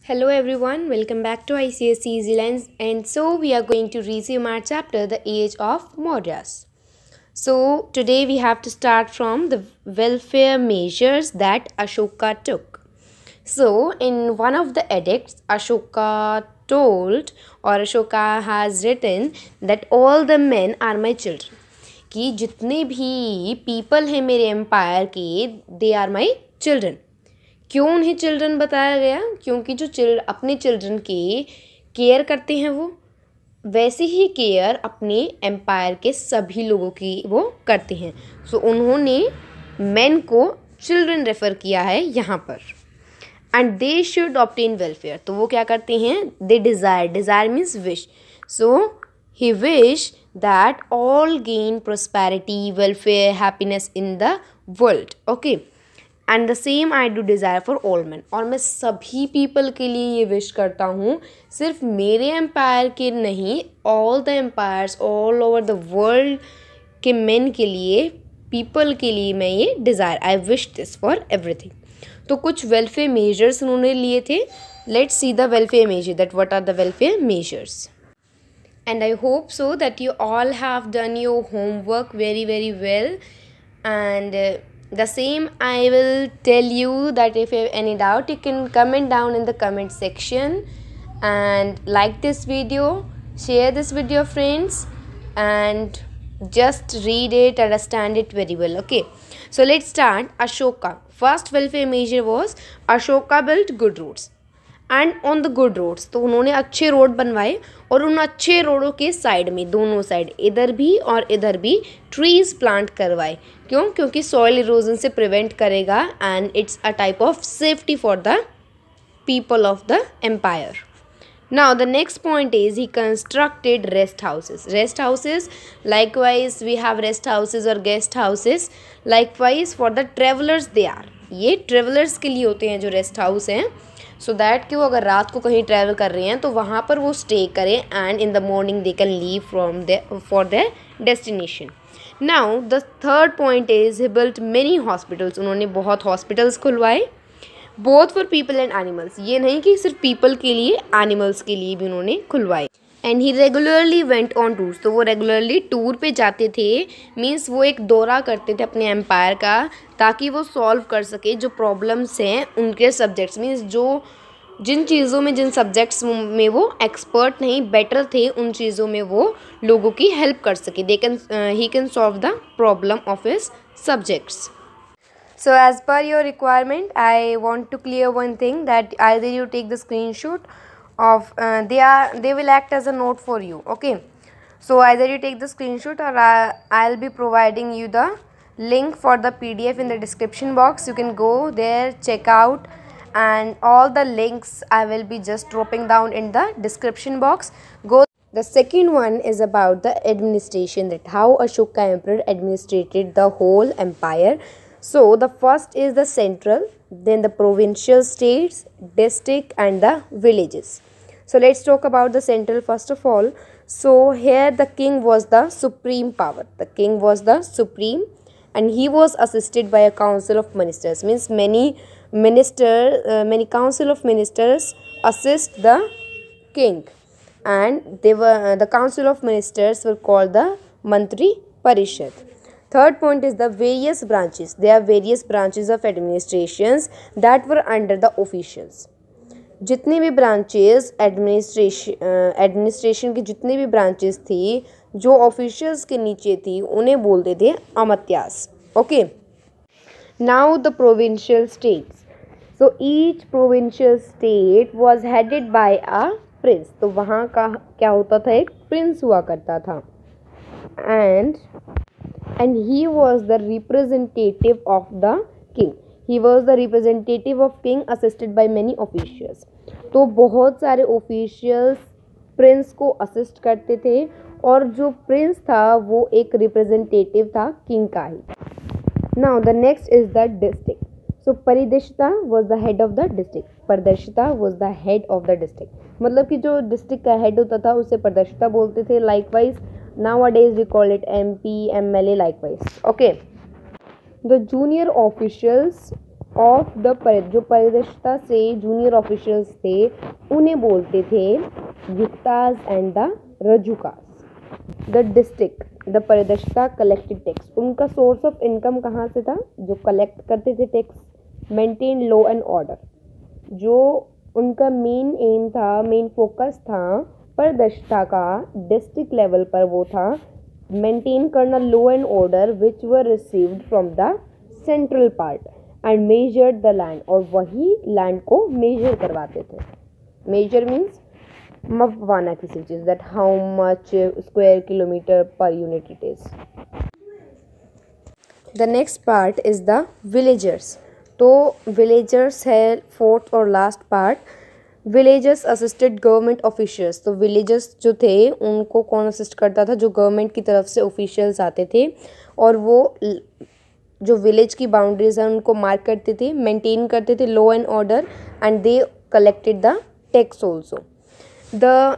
Hello everyone, welcome back to ICSE Easy Lines, and so we are going to resume our chapter The Age of Mauryas. So today we have to start from the welfare measures that Ashoka took. So in one of the edicts, Ashoka told or Ashoka has written that all the men are my children. कि जितने भी people हैं मेरे empire के they are my children. क्यों उन्हें children बताया गया? क्योंकि जो अपने चिल्ड्रन की केयर करते हैं वो वैसे ही केयर अपने एम्पायर के सभी लोगों की वो करते हैं. सो उन्होंने मेन को चिल्ड्रन रेफर किया है यहाँ पर. And they should obtain welfare. तो वो क्या करते हैं? They desire means wish. So he wish that all gain prosperity, welfare, happiness in the world. Okay, and the same I do desire for all man. और मैं सभी people के लिए ये विश करता हूँ, सिर्फ मेरे एम्पायर के नहीं, all the empires all over the world के मेन के लिए, पीपल के लिए मैं ये desire, I wish this for everything. तो कुछ वेलफेयर मेजर्स उन्होंने लिए थे. Let's see the welfare measure, that what are the welfare measures. And I hope so that you all have done your homework very well. And the same I will tell you that if you have any doubt, you can comment down in the comment section and like this video, share this with your friends, and just read it, understand it very well. Okay, so let's start. Ashoka, first welfare measure was Ashoka built good roads. And on the good roads. तो उन्होंने अच्छे road बनवाए और उन अच्छे रोडों के side में, दोनों साइड, इधर भी और इधर भी ट्रीज़ प्लांट करवाए. क्यों? क्योंकि सॉइल इरोजन से प्रिवेंट करेगा and it's a type of safety for the people of the empire. Now the next point is he constructed rest houses. Rest houses, likewise we have rest houses or guest houses. Likewise for the travelers they are. ये travelers के लिए होते हैं जो rest house हैं. So that कि वो अगर रात को कहीं travel कर रहे हैं तो वहाँ पर वो stay करें and in the morning they can leave from for their destination. Now the third point is he built many hospitals. उन्होंने बहुत hospitals खुलवाए. Both for people and animals. ये नहीं कि सिर्फ पीपल के लिए, एनिमल्स के लिए भी उन्होंने खुलवाए. And he regularly went on tours. तो वो रेगुलरली टूर पे जाते थे, मीन्स वो एक दौरा करते थे अपने एम्पायर का, ताकि वो सॉल्व कर सके जो प्रॉब्लम्स हैं उनके सब्जेक्ट्स, मीन्स जो जिन चीज़ों में, जिन सब्जेक्ट्स में वो एक्सपर्ट नहीं, बेटर थे, उन चीज़ों में वो लोगों की हेल्प कर सके. He can solve the problem of his subjects. So as per your requirement, I want to clear one thing, that either you take the screenshot of they will act as a note for you. Okay, so either you take the screenshot or I'll be providing you the link for the PDF in the description box. You can go there, check out, and all the links I will be just dropping down in the description box. Go. The second one is about the administration, that how Ashoka Emperor administrated the whole empire. So the first is the central, then the provincial states, district and the villages. So let's talk about the central first of all. So here the king was the supreme power. The king was the supreme and he was assisted by a council of ministers. Means many council of ministers assist the king, and they were the council of ministers were called the Mantri Parishad. Third point is the various branches. There are various branches of administrations that were under the officials. जितने भी branches administration की जितने भी branches थी जो officials के नीचे थी उन्हें बोलते थे अमात्यास. Okay. Now the provincial states. So each provincial state was headed by a prince. तो वहाँ का क्या होता था? एक prince हुआ करता था. And he was the representative of the king. He was the representative of king assisted by many officials. तो बहुत सारे officials प्रिंस को असिस्ट करते थे और जो प्रिंस था वो एक रिप्रेजेंटेटिव था किंग का ही. Now the next is the district. So परिदर्शिता was the head of the district. परिदर्शिता was the head of the district. मतलब कि जो डिस्ट्रिक्ट का हेड होता था उसे परिदर्शिता बोलते थे. Likewise nowadays we call it MP, MLA, likewise. Okay, the junior officials of the जो परिदृष्टा से जूनियर ऑफिशियल्स थे उन्हें बोलते थे युक्ताज एंड द रजुकास। द डिस्ट्रिक्ट द परिदृष्टा कलेक्टेड टैक्स, उनका सोर्स ऑफ इनकम कहाँ से था? जो कलेक्ट करते थे tax. Maintain law and order, जो उनका मेन एम था, मेन फोकस था परिदृष्टा का डिस्ट्रिक्ट लेवल पर वो था मेंटेन करना law and order which were received from the central part and measured the land, और वही लैंड को मेजर करवाते थे। मेजर मीन्स मपवाना किसी चीज़, that how much square kilometre per unit it is. The next part is the villagers. तो villagers है फोर्थ और last part. Villagers assisted government officials, तो विलेजर्स जो थे उनको कौन असिस्ट करता था? जो गवर्नमेंट की तरफ से ऑफिशियल्स आते थे और वो जो विलेज की बाउंड्रीज हैं उनको मार्क करते थे, मेंटेन करते थे law and order, and they collected the tax also. The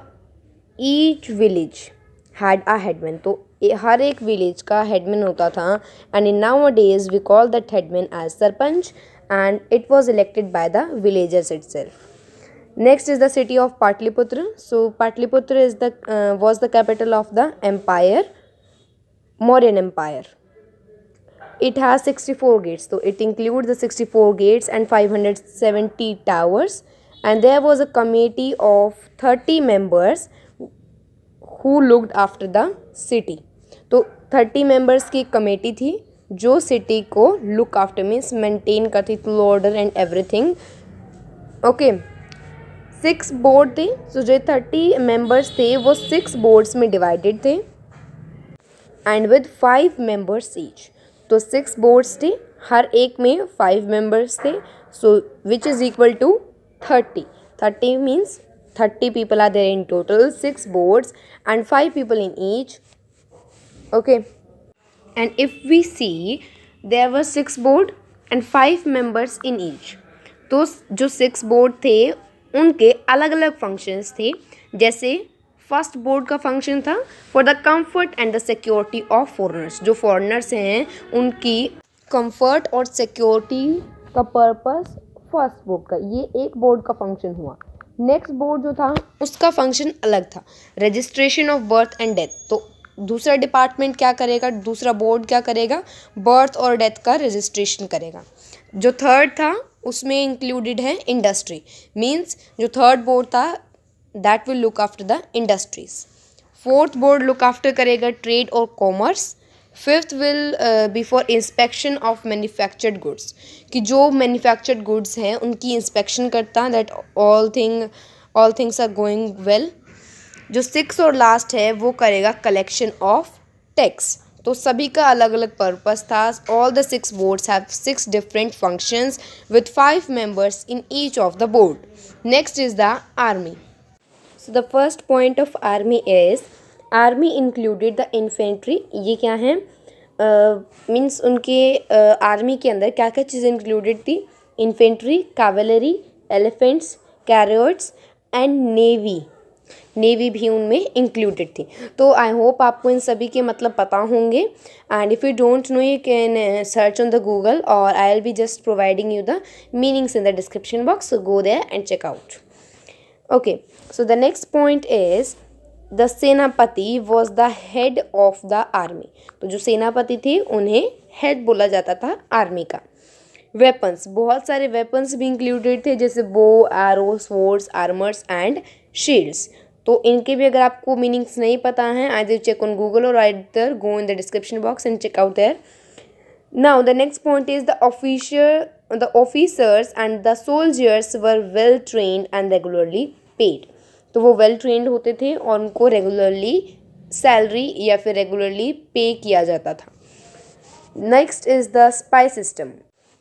each village had a headman, तो हर एक विलेज का हेडमैन होता था, and in nowadays we call that headman as sarpanch, and it was elected by the villagers itself. Next is the city of Patliputra. So Patliputra is was the capital of the empire, Mauryan Empire. It has 64 gates. So it includes the 64 gates and 570 towers. And there was a committee of 30 members who looked after the city. तो 30 members की committee थी जो city को look after means maintain करती थी, order and everything. Okay. 6 board थे, तो जो 30 मेंबर्स थे वो 6 बोर्ड्स में डिवाइडेड थे एंड विद 5 मेंबर्स ईच। तो 6 बोर्ड्स थे, हर एक में 5 मेंबर्स थे, so which is equal to 30। 30 means 30 people are there in total, 6 boards and 5 people in each. Okay, and if we see there were 6 board and 5 members in each. तो जो 6 board थे उनके अलग अलग फंक्शंस थे। जैसे first board का function था for the comfort and the security of foreigners, जो फॉरेनर्स हैं उनकी कंफर्ट और सिक्योरिटी का पर्पस फर्स्ट बोर्ड का, ये एक बोर्ड का फंक्शन हुआ। नेक्स्ट बोर्ड जो था उसका फंक्शन अलग था, registration of birth and death. तो दूसरा डिपार्टमेंट क्या करेगा, दूसरा बोर्ड क्या करेगा, बर्थ और डेथ का रजिस्ट्रेशन करेगा। जो थर्ड था उसमें इंक्लूडेड है इंडस्ट्री, मीन्स जो थर्ड बोर्ड था that will look after the industries. Fourth board look after करेगा ट्रेड और commerce. Fifth will be for inspection of manufactured goods, कि जो मैन्युफैक्चर्ड गुड्स हैं उनकी इंस्पेक्शन करता, that all things are going well. जो six और लास्ट है वो करेगा कलेक्शन ऑफ टैक्स। तो सभी का अलग अलग पर्पस था। All the 6 boards have 6 different functions with 5 members in each of the board. Next is the army. So the first point of army is army included the infantry. ये क्या है, means उनके आर्मी के अंदर क्या क्या चीज़ें इंक्लूडेड थी? Infantry, cavalry, elephants, carriers and navy भी उनमें इंक्लूडेड थी। तो आई होप आपको इन सभी के मतलब पता होंगे, and if you don't know you can search on the Google और I will be just providing you the meanings in the description box, so go there and check out. Okay, so the next point is the सेनापति was the head of the army. तो जो सेनापति थे उन्हें head बोला जाता था army का। वेपन्स, बहुत सारे वेपन्स भी इंक्लूडेड थे, जैसे bow, arrow, swords, armours and shields. तो इनके भी अगर आपको मीनिंग्स नहीं पता हैं, आइदर चेक ऑन गूगल और either go in the description box and check out there. Now the next point is the officers and the soldiers were well trained and regularly paid. तो वो well trained होते थे और उनको regularly salary या फिर regularly पे किया जाता था। Next is the spy system.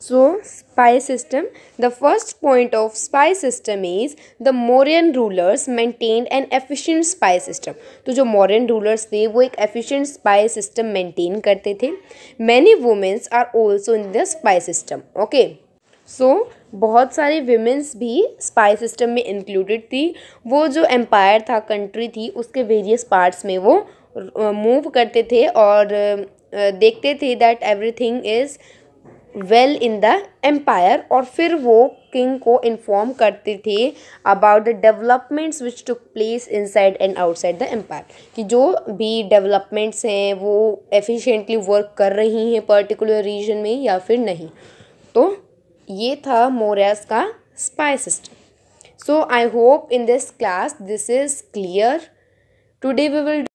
So spy system, the first point of spy system is the Mauryan rulers maintained an efficient spy system. तो जो Mauryan rulers थे वो एक efficient spy system maintain करते थे। Many women are also in the spy system. Okay, so बहुत सारी women's भी spy system में included थी। वो जो empire था, country थी, उसके various parts में वो move करते थे और देखते थे that everything is well in the empire, और फिर वो किंग को इन्फॉर्म करते थे about the developments which took place inside and outside the empire, कि जो भी डेवलपमेंट्स हैं वो एफिशिएंटली वर्क कर रही हैं पर्टिकुलर रीजन में या फिर नहीं। तो ये था मौर्यास का spy system. So I hope in this class this is clear. Today we will